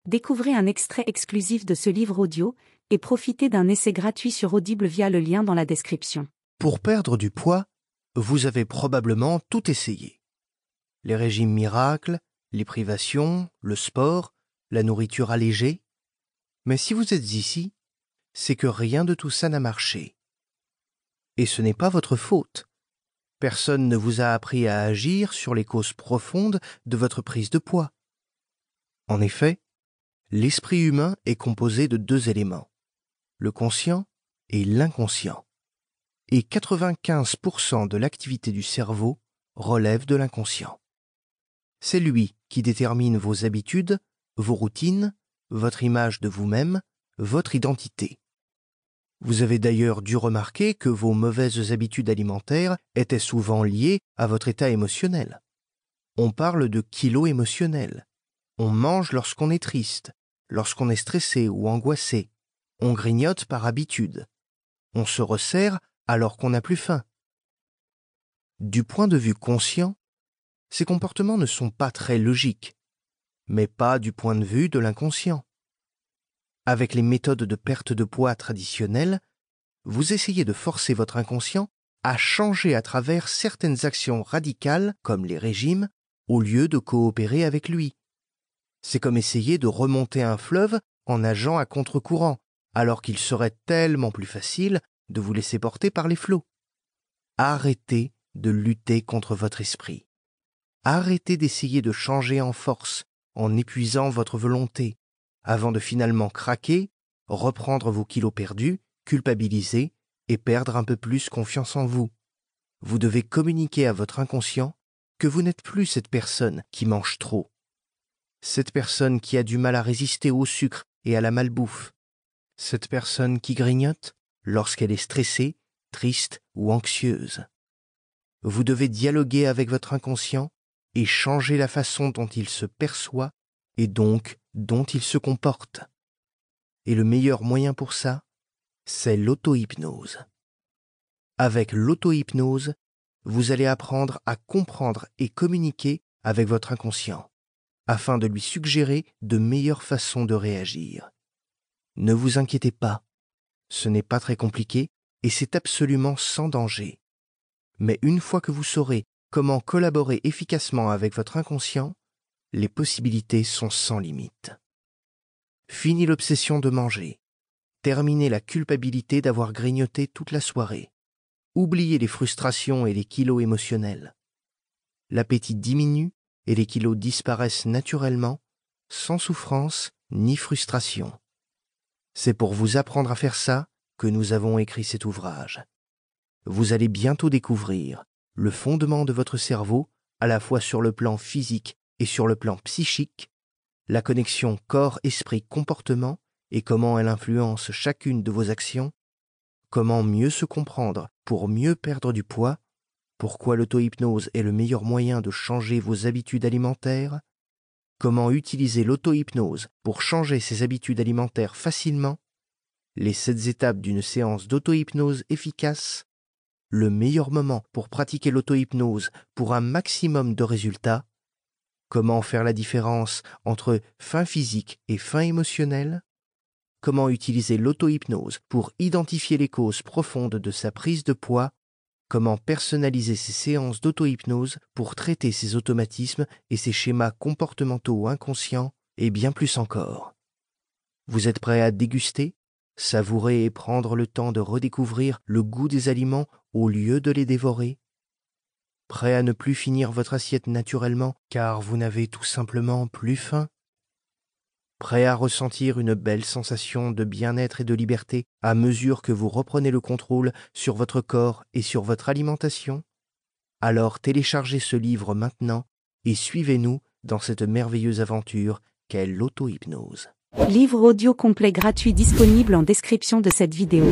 Découvrez un extrait exclusif de ce livre audio et profitez d'un essai gratuit sur Audible via le lien dans la description. Pour perdre du poids, vous avez probablement tout essayé. Les régimes miracles, les privations, le sport, la nourriture allégée. Mais si vous êtes ici, c'est que rien de tout ça n'a marché. Et ce n'est pas votre faute. Personne ne vous a appris à agir sur les causes profondes de votre prise de poids. En effet, l'esprit humain est composé de deux éléments, le conscient et l'inconscient. Et 95% de l'activité du cerveau relève de l'inconscient. C'est lui qui détermine vos habitudes, vos routines, votre image de vous-même, votre identité. Vous avez d'ailleurs dû remarquer que vos mauvaises habitudes alimentaires étaient souvent liées à votre état émotionnel. On parle de kilos émotionnels. On mange lorsqu'on est triste, lorsqu'on est stressé ou angoissé. On grignote par habitude. On se resserre alors qu'on n'a plus faim. Du point de vue conscient, ces comportements ne sont pas très logiques, mais pas du point de vue de l'inconscient. Avec les méthodes de perte de poids traditionnelles, vous essayez de forcer votre inconscient à changer à travers certaines actions radicales comme les régimes, au lieu de coopérer avec lui. C'est comme essayer de remonter un fleuve en nageant à contre-courant, alors qu'il serait tellement plus facile de vous laisser porter par les flots. Arrêtez de lutter contre votre esprit. Arrêtez d'essayer de changer en force, en épuisant votre volonté, avant de finalement craquer, reprendre vos kilos perdus, culpabiliser et perdre un peu plus confiance en vous. Vous devez communiquer à votre inconscient que vous n'êtes plus cette personne qui mange trop, cette personne qui a du mal à résister au sucre et à la malbouffe, cette personne qui grignote lorsqu'elle est stressée, triste ou anxieuse. Vous devez dialoguer avec votre inconscient et changer la façon dont il se perçoit et donc dont il se comporte. Et le meilleur moyen pour ça, c'est l'auto-hypnose. Avec l'auto-hypnose, vous allez apprendre à comprendre et communiquer avec votre inconscient, afin de lui suggérer de meilleures façons de réagir. Ne vous inquiétez pas, ce n'est pas très compliqué et c'est absolument sans danger. Mais une fois que vous saurez comment collaborer efficacement avec votre inconscient, les possibilités sont sans limite. Fini l'obsession de manger. Terminez la culpabilité d'avoir grignoté toute la soirée. Oubliez les frustrations et les kilos émotionnels. L'appétit diminue et les kilos disparaissent naturellement, sans souffrance ni frustration. C'est pour vous apprendre à faire ça que nous avons écrit cet ouvrage. Vous allez bientôt découvrir le fondement de votre cerveau, à la fois sur le plan physique et sur le plan psychique, la connexion corps-esprit-comportement et comment elle influence chacune de vos actions, comment mieux se comprendre pour mieux perdre du poids, pourquoi l'auto-hypnose est le meilleur moyen de changer vos habitudes alimentaires, comment utiliser l'auto-hypnose pour changer ses habitudes alimentaires facilement, les 7 étapes d'une séance d'auto-hypnose efficace, le meilleur moment pour pratiquer l'auto-hypnose pour un maximum de résultats, comment faire la différence entre faim physique et faim émotionnelle, comment utiliser l'auto-hypnose pour identifier les causes profondes de sa prise de poids, comment personnaliser ses séances d'auto-hypnose pour traiter ses automatismes et ses schémas comportementaux inconscients, et bien plus encore. Vous êtes prêt à déguster, savourer et prendre le temps de redécouvrir le goût des aliments au lieu de les dévorer? Prêt à ne plus finir votre assiette naturellement car vous n'avez tout simplement plus faim? Prêt à ressentir une belle sensation de bien-être et de liberté à mesure que vous reprenez le contrôle sur votre corps et sur votre alimentation? Alors téléchargez ce livre maintenant et suivez-nous dans cette merveilleuse aventure qu'est l'auto-hypnose. Livre audio complet gratuit disponible en description de cette vidéo.